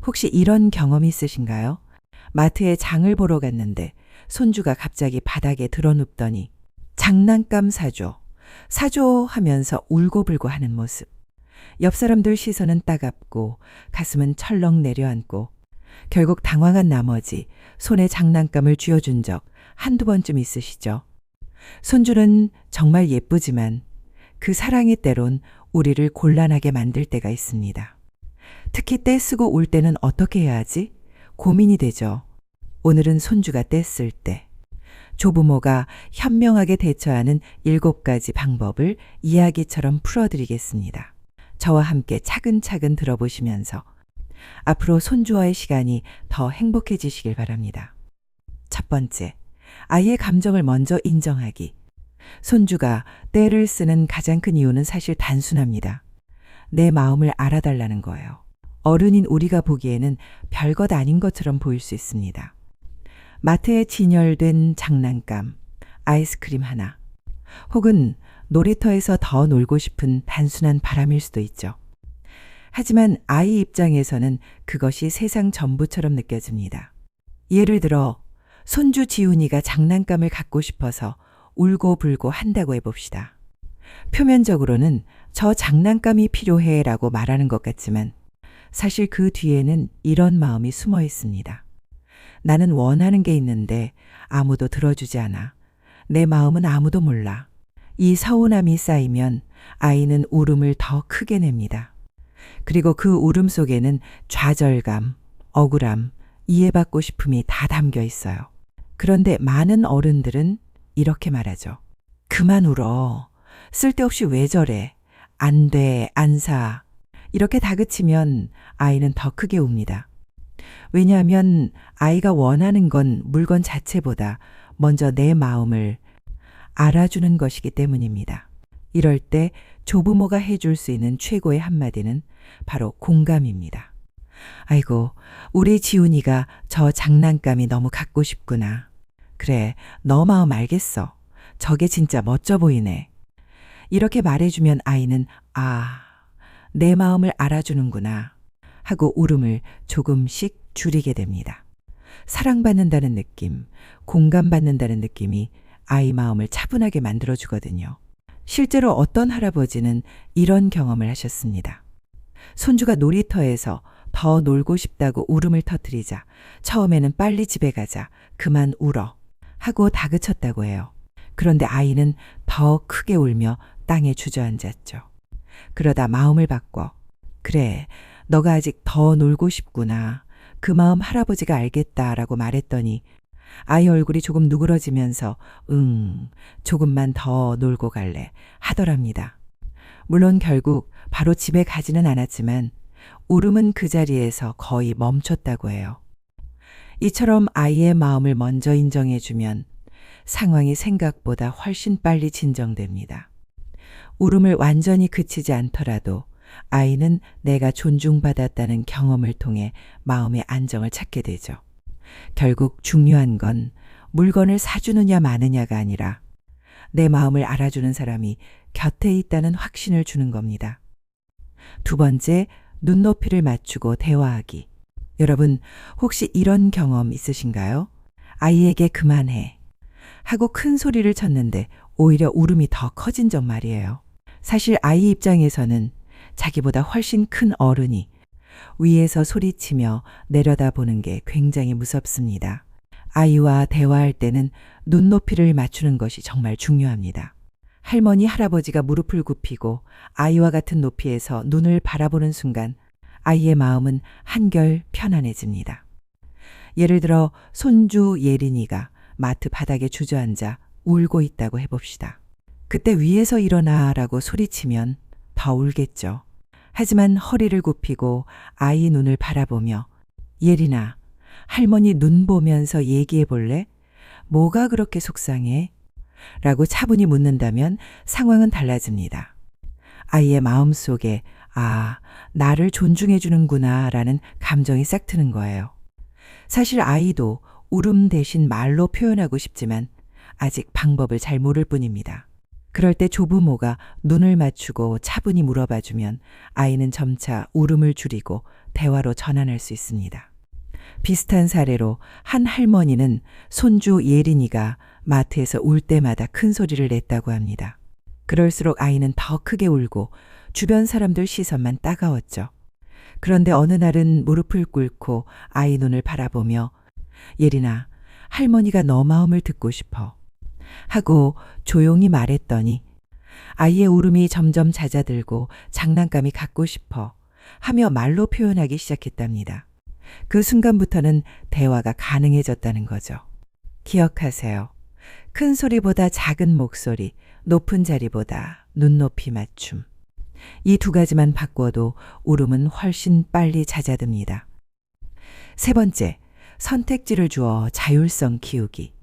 혹시 이런 경험 있으신가요? 마트에 장을 보러 갔는데 손주가 갑자기 바닥에 드러눕더니 장난감 사줘, 사줘 하면서 울고불고 하는 모습. 옆 사람들 시선은 따갑고 가슴은 철렁 내려앉고 결국 당황한 나머지 손에 장난감을 쥐어준 적 한두 번쯤 있으시죠? 손주는 정말 예쁘지만 그 사랑이 때론 우리를 곤란하게 만들 때가 있습니다. 특히 떼쓰고 울 때는 어떻게 해야 하지? 고민이 되죠. 오늘은 손주가 떼쓸 때 조부모가 현명하게 대처하는 7가지 방법을 이야기처럼 풀어드리겠습니다. 저와 함께 차근차근 들어보시면서 앞으로 손주와의 시간이 더 행복해지시길 바랍니다. 첫 번째, 아이의 감정을 먼저 인정하기. 손주가 떼를 쓰는 가장 큰 이유는 사실 단순합니다. 내 마음을 알아달라는 거예요. 어른인 우리가 보기에는 별것 아닌 것처럼 보일 수 있습니다. 마트에 진열된 장난감, 아이스크림 하나, 혹은 놀이터에서 더 놀고 싶은 단순한 바람일 수도 있죠. 하지만 아이 입장에서는 그것이 세상 전부처럼 느껴집니다. 예를 들어 손주 지훈이가 장난감을 갖고 싶어서 울고불고 한다고 해봅시다. 표면적으로는 저 장난감이 필요해 라고 말하는 것 같지만 사실 그 뒤에는 이런 마음이 숨어 있습니다. 나는 원하는 게 있는데 아무도 들어주지 않아. 내 마음은 아무도 몰라. 이 서운함이 쌓이면 아이는 울음을 더 크게 냅니다. 그리고 그 울음 속에는 좌절감, 억울함, 이해받고 싶음이 다 담겨 있어요. 그런데 많은 어른들은 이렇게 말하죠. 그만 울어. 쓸데없이 왜 저래. 안 돼, 안 사. 이렇게 다그치면 아이는 더 크게 웁니다. 왜냐하면 아이가 원하는 건 물건 자체보다 먼저 내 마음을 알아주는 것이기 때문입니다. 이럴 때 조부모가 해줄 수 있는 최고의 한마디는 바로 공감입니다. 아이고, 우리 지훈이가 저 장난감이 너무 갖고 싶구나. 그래, 너 마음 알겠어. 저게 진짜 멋져 보이네. 이렇게 말해주면 아이는 아, 내 마음을 알아주는구나 하고 울음을 조금씩 줄이게 됩니다. 사랑받는다는 느낌, 공감받는다는 느낌이 아이 마음을 차분하게 만들어주거든요. 실제로 어떤 할아버지는 이런 경험을 하셨습니다. 손주가 놀이터에서 더 놀고 싶다고 울음을 터뜨리자 처음에는 빨리 집에 가자, 그만 울어 하고 다그쳤다고 해요. 그런데 아이는 더 크게 울며 땅에 주저앉았죠. 그러다 마음을 바꿔 그래, 너가 아직 더 놀고 싶구나. 그 마음 할아버지가 알겠다라고 말했더니 아이 얼굴이 조금 누그러지면서 조금만 더 놀고 갈래 하더랍니다. 물론 결국 바로 집에 가지는 않았지만 울음은 그 자리에서 거의 멈췄다고 해요. 이처럼 아이의 마음을 먼저 인정해주면 상황이 생각보다 훨씬 빨리 진정됩니다. 울음을 완전히 그치지 않더라도 아이는 내가 존중받았다는 경험을 통해 마음의 안정을 찾게 되죠. 결국 중요한 건 물건을 사주느냐 마느냐가 아니라 내 마음을 알아주는 사람이 곁에 있다는 확신을 주는 겁니다. 두 번째, 눈높이를 맞추고 대화하기. 여러분, 혹시 이런 경험 있으신가요? 아이에게 그만해 하고 큰 소리를 쳤는데 오히려 울음이 더 커진 적 말이에요. 사실 아이 입장에서는 자기보다 훨씬 큰 어른이 위에서 소리치며 내려다보는 게 굉장히 무섭습니다. 아이와 대화할 때는 눈높이를 맞추는 것이 정말 중요합니다. 할머니, 할아버지가 무릎을 굽히고 아이와 같은 높이에서 눈을 바라보는 순간 아이의 마음은 한결 편안해집니다. 예를 들어 손주 예린이가 마트 바닥에 주저앉아 울고 있다고 해봅시다. 그때 위에서 일어나라고 소리치면 더 울겠죠. 하지만 허리를 굽히고 아이 눈을 바라보며 예린아, 할머니 눈 보면서 얘기해 볼래? 뭐가 그렇게 속상해? 라고 차분히 묻는다면 상황은 달라집니다. 아이의 마음속에 아, 나를 존중해 주는구나 라는 감정이 싹 트는 거예요. 사실 아이도 울음 대신 말로 표현하고 싶지만 아직 방법을 잘 모를 뿐입니다. 그럴 때 조부모가 눈을 맞추고 차분히 물어봐주면 아이는 점차 울음을 줄이고 대화로 전환할 수 있습니다. 비슷한 사례로 한 할머니는 손주 예린이가 마트에서 울 때마다 큰 소리를 냈다고 합니다. 그럴수록 아이는 더 크게 울고 주변 사람들 시선만 따가웠죠. 그런데 어느 날은 무릎을 꿇고 아이 눈을 바라보며 예린아, 할머니가 너 마음을 듣고 싶어 하고 조용히 말했더니 아이의 울음이 점점 잦아들고 장난감이 갖고 싶어 하며 말로 표현하기 시작했답니다. 그 순간부터는 대화가 가능해졌다는 거죠. 기억하세요. 큰 소리보다 작은 목소리, 높은 자리보다 눈높이 맞춤. 이 두 가지만 바꿔도 울음은 훨씬 빨리 잦아듭니다. 세 번째, 선택지를 주어 자율성 키우기.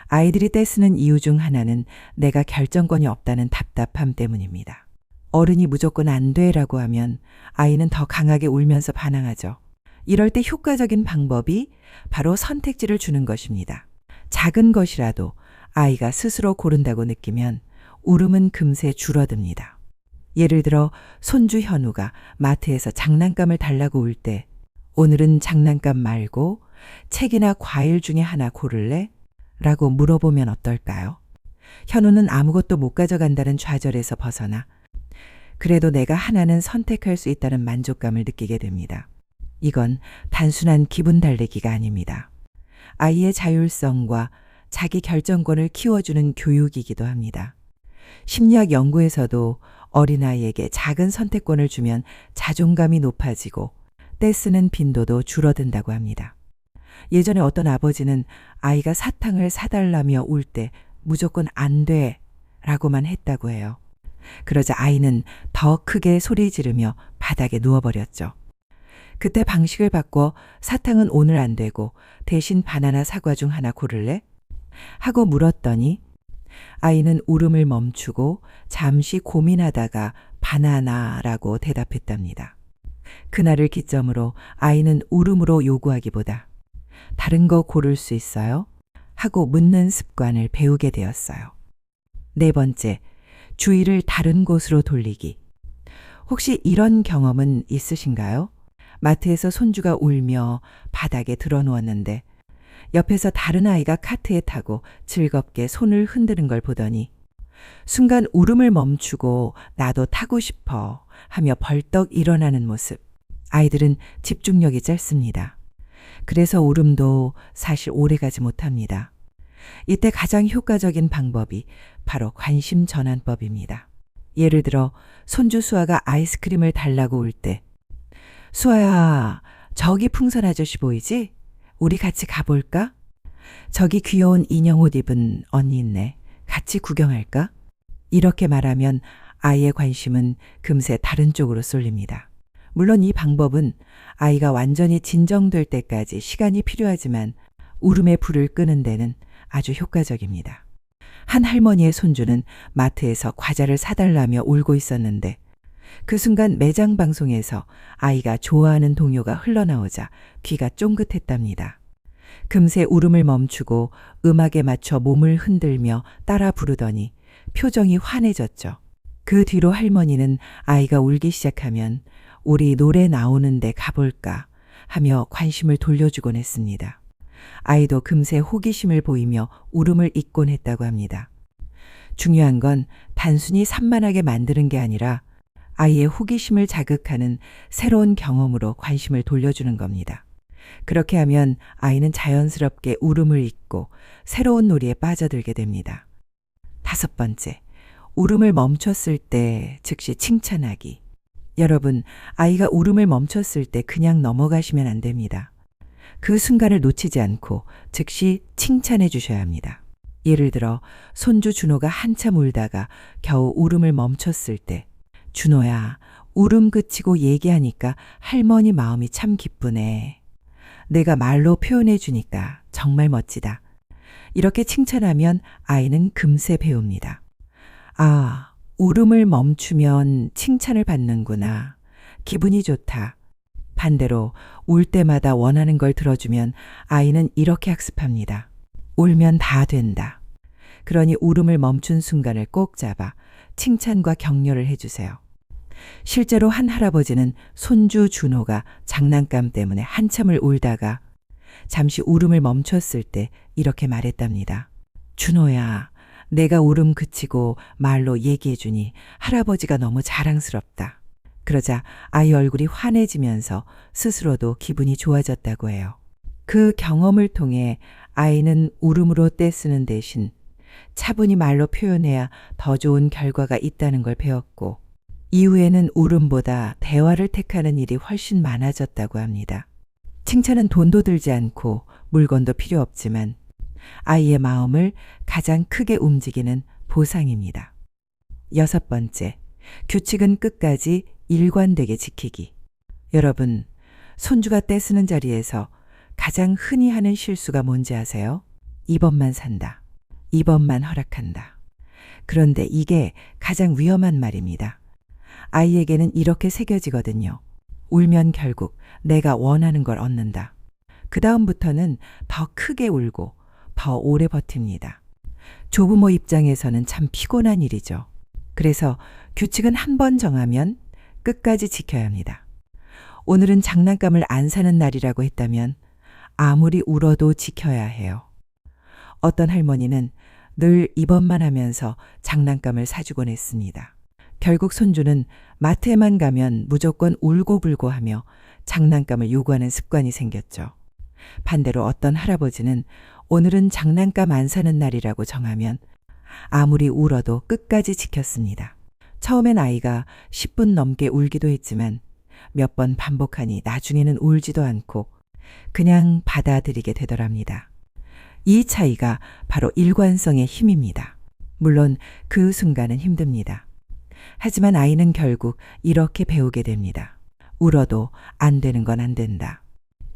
아이들이 떼쓰는 이유 중 하나는 내가 결정권이 없다는 답답함 때문입니다. 어른이 무조건 안 돼라고 하면 아이는 더 강하게 울면서 반항하죠. 이럴 때 효과적인 방법이 바로 선택지를 주는 것입니다. 작은 것이라도 아이가 스스로 고른다고 느끼면 울음은 금세 줄어듭니다. 예를 들어 손주 현우가 마트에서 장난감을 달라고 울 때 오늘은 장난감 말고 책이나 과일 중에 하나 고를래? 라고 물어보면 어떨까요? 현우는 아무것도 못 가져간다는 좌절에서 벗어나 그래도 내가 하나는 선택할 수 있다는 만족감을 느끼게 됩니다. 이건 단순한 기분 달래기가 아닙니다. 아이의 자율성과 자기 결정권을 키워주는 교육이기도 합니다. 심리학 연구에서도 어린아이에게 작은 선택권을 주면 자존감이 높아지고 떼쓰는 빈도도 줄어든다고 합니다. 예전에 어떤 아버지는 아이가 사탕을 사달라며 울 때 무조건 안 돼 라고만 했다고 해요. 그러자 아이는 더 크게 소리 지르며 바닥에 누워버렸죠. 그때 방식을 바꿔 사탕은 오늘 안 되고 대신 바나나 사과 중 하나 고를래? 하고 물었더니 아이는 울음을 멈추고 잠시 고민하다가 바나나라고 대답했답니다. 그날을 기점으로 아이는 울음으로 요구하기보다 다른 거 고를 수 있어요? 하고 묻는 습관을 배우게 되었어요. 네 번째, 주의를 다른 곳으로 돌리기. 혹시 이런 경험은 있으신가요? 마트에서 손주가 울며 바닥에 드러누웠는데 옆에서 다른 아이가 카트에 타고 즐겁게 손을 흔드는 걸 보더니 순간 울음을 멈추고 나도 타고 싶어 하며 벌떡 일어나는 모습. 아이들은 집중력이 짧습니다. 그래서 울음도 사실 오래가지 못합니다. 이때 가장 효과적인 방법이 바로 관심 전환법입니다. 예를 들어 손주 수아가 아이스크림을 달라고 울 때 수아야, 저기 풍선 아저씨 보이지? 우리 같이 가볼까? 저기 귀여운 인형 옷 입은 언니 있네. 같이 구경할까? 이렇게 말하면 아이의 관심은 금세 다른 쪽으로 쏠립니다. 물론 이 방법은 아이가 완전히 진정될 때까지 시간이 필요하지만 울음의 불을 끄는 데는 아주 효과적입니다. 한 할머니의 손주는 마트에서 과자를 사달라며 울고 있었는데 그 순간 매장 방송에서 아이가 좋아하는 동요가 흘러나오자 귀가 쫑긋했답니다. 금세 울음을 멈추고 음악에 맞춰 몸을 흔들며 따라 부르더니 표정이 환해졌죠. 그 뒤로 할머니는 아이가 울기 시작하면 우리 노래 나오는데 가볼까 하며 관심을 돌려주곤 했습니다. 아이도 금세 호기심을 보이며 울음을 잊곤 했다고 합니다. 중요한 건 단순히 산만하게 만드는 게 아니라 아이의 호기심을 자극하는 새로운 경험으로 관심을 돌려주는 겁니다. 그렇게 하면 아이는 자연스럽게 울음을 잊고 새로운 놀이에 빠져들게 됩니다. 다섯 번째, 울음을 멈췄을 때 즉시 칭찬하기. 여러분, 아이가 울음을 멈췄을 때 그냥 넘어가시면 안 됩니다. 그 순간을 놓치지 않고 즉시 칭찬해 주셔야 합니다. 예를 들어 손주 준호가 한참 울다가 겨우 울음을 멈췄을 때 준호야, 울음 그치고 얘기하니까 할머니 마음이 참 기쁘네. 내가 말로 표현해 주니까 정말 멋지다. 이렇게 칭찬하면 아이는 금세 배웁니다. 아, 울음을 멈추면 칭찬을 받는구나. 기분이 좋다. 반대로 울 때마다 원하는 걸 들어주면 아이는 이렇게 학습합니다. 울면 다 된다. 그러니 울음을 멈춘 순간을 꼭 잡아 칭찬과 격려를 해주세요. 실제로 한 할아버지는 손주 준호가 장난감 때문에 한참을 울다가 잠시 울음을 멈췄을 때 이렇게 말했답니다. 준호야, 내가 울음 그치고 말로 얘기해주니 할아버지가 너무 자랑스럽다. 그러자 아이 얼굴이 환해지면서 스스로도 기분이 좋아졌다고 해요. 그 경험을 통해 아이는 울음으로 떼쓰는 대신 차분히 말로 표현해야 더 좋은 결과가 있다는 걸 배웠고, 이후에는 울음보다 대화를 택하는 일이 훨씬 많아졌다고 합니다. 칭찬은 돈도 들지 않고 물건도 필요 없지만 아이의 마음을 가장 크게 움직이는 보상입니다. 6번째, 규칙은 끝까지 일관되게 지키기. 여러분, 손주가 떼쓰는 자리에서 가장 흔히 하는 실수가 뭔지 아세요? 2번만 산다. 2번만 허락한다. 그런데 이게 가장 위험한 말입니다. 아이에게는 이렇게 새겨지거든요. 울면 결국 내가 원하는 걸 얻는다. 그 다음부터는 더 크게 울고 더 오래 버팁니다. 조부모 입장에서는 참 피곤한 일이죠. 그래서 규칙은 한 번 정하면 끝까지 지켜야 합니다. 오늘은 장난감을 안 사는 날이라고 했다면 아무리 울어도 지켜야 해요. 어떤 할머니는 늘 이번만 하면서 장난감을 사주곤 했습니다. 결국 손주는 마트에만 가면 무조건 울고불고 하며 장난감을 요구하는 습관이 생겼죠. 반대로 어떤 할아버지는 오늘은 장난감 안 사는 날이라고 정하면 아무리 울어도 끝까지 지켰습니다. 처음엔 아이가 10분 넘게 울기도 했지만 몇 번 반복하니 나중에는 울지도 않고 그냥 받아들이게 되더랍니다. 이 차이가 바로 일관성의 힘입니다. 물론 그 순간은 힘듭니다. 하지만 아이는 결국 이렇게 배우게 됩니다. 울어도 안 되는 건 안 된다.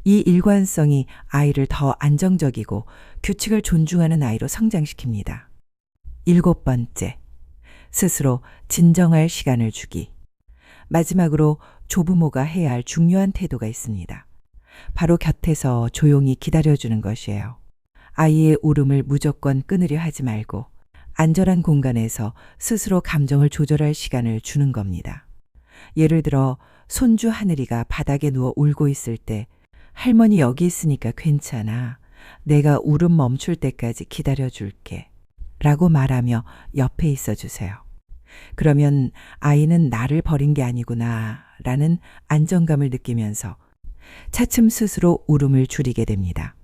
이 일관성이 아이를 더 안정적이고 규칙을 존중하는 아이로 성장시킵니다. 7번째, 스스로 진정할 시간을 주기. 마지막으로 조부모가 해야 할 중요한 태도가 있습니다. 바로 곁에서 조용히 기다려주는 것이에요. 아이의 울음을 무조건 끊으려 하지 말고 안전한 공간에서 스스로 감정을 조절할 시간을 주는 겁니다. 예를 들어 손주 하늘이가 바닥에 누워 울고 있을 때 할머니 여기 있으니까 괜찮아. 내가 울음 멈출 때까지 기다려줄게. 라고 말하며 옆에 있어 주세요. 그러면 아이는 나를 버린 게 아니구나 라는 안정감을 느끼면서 차츰 스스로 울음을 줄이게 됩니다.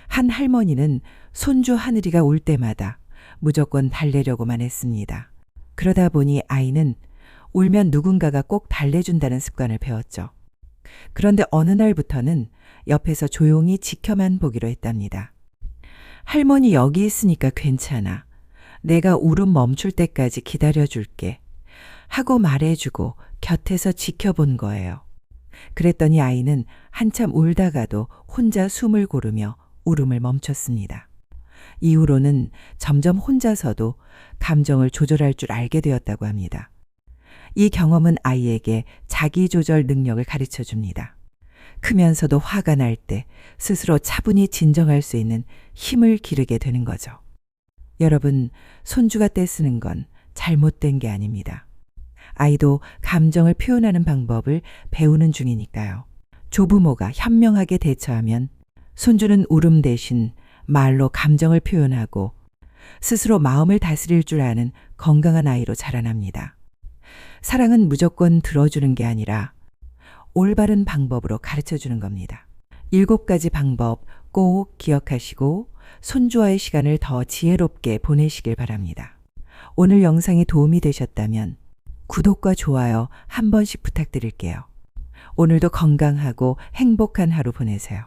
한 할머니는 손주 하늘이가 울 때마다 무조건 달래려고만 했습니다. 그러다 보니 아이는 울면 누군가가 꼭 달래준다는 습관을 배웠죠. 그런데 어느 날부터는 옆에서 조용히 지켜만 보기로 했답니다. 할머니 여기 있으니까 괜찮아. 내가 울음 멈출 때까지 기다려줄게. 하고 말해주고 곁에서 지켜본 거예요. 그랬더니 아이는 한참 울다가도 혼자 숨을 고르며 울음을 멈췄습니다. 이후로는 점점 혼자서도 감정을 조절할 줄 알게 되었다고 합니다. 이 경험은 아이에게 자기조절 능력을 가르쳐 줍니다. 크면서도 화가 날 때 스스로 차분히 진정할 수 있는 힘을 기르게 되는 거죠. 여러분, 손주가 떼쓰는 건 잘못된 게 아닙니다. 아이도 감정을 표현하는 방법을 배우는 중이니까요. 조부모가 현명하게 대처하면 손주는 울음 대신 말로 감정을 표현하고 스스로 마음을 다스릴 줄 아는 건강한 아이로 자라납니다. 사랑은 무조건 들어주는 게 아니라 올바른 방법으로 가르쳐 주는 겁니다. 7가지 방법 꼭 기억하시고 손주와의 시간을 더 지혜롭게 보내시길 바랍니다. 오늘 영상이 도움이 되셨다면 구독과 좋아요 한 번씩 부탁드릴게요. 오늘도 건강하고 행복한 하루 보내세요.